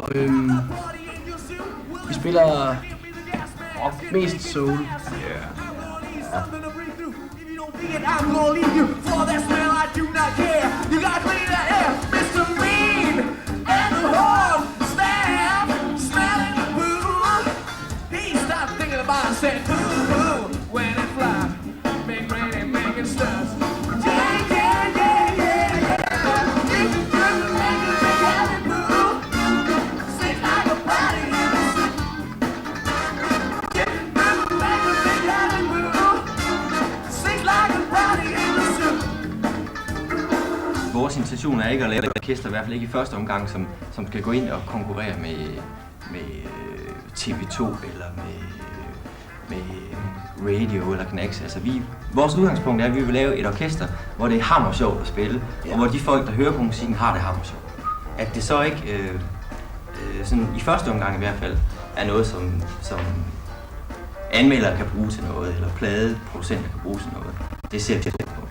Og vi spiller mest soul. I'm gonna leave you for that smell. I do not care. You gotta clean that air, Mr. Mean and the horn staff smelling the boo. He stopped thinking about it, said boo boo when it flies, make rain and making stars. Yeah, yeah, yeah, yeah, yeah. Make it good, make it big, have it boo. Sings like a party in the city. Make it good, make it big, have it boo. Sings like a Vores intention er ikke at lave et orkester, i hvert fald ikke i første omgang, som skal gå ind og konkurrere med TV2 eller med Radio eller Knacks. Altså vores udgangspunkt er, at vi vil lave et orkester, hvor det er hammersjovt at spille, og hvor de folk, der hører på musikken, har det hammersjovt. At det så ikke, sådan i første omgang i hvert fald, er noget, som anmeldere kan bruge til noget, eller pladeproducenter kan bruge til noget. Det ser vi på.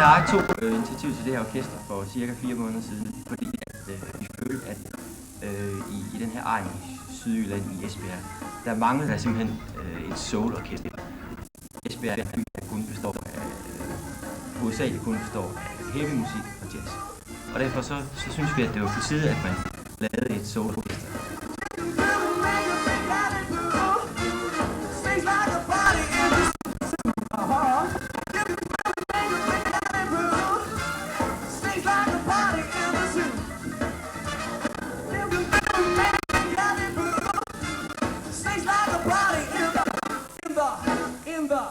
Jeg tog initiativ til det her orkester for cirka 4 måneder siden, fordi vi følte, at i den her egen i Sydjylland i Esbjerg, der manglede der simpelthen et soul-orkester. Esbjerg er en by, der hovedsageligt kun består af heavy musik og jazz. Og derfor så synes vi, at det var på tide, at man lavede et soul-orkester. In the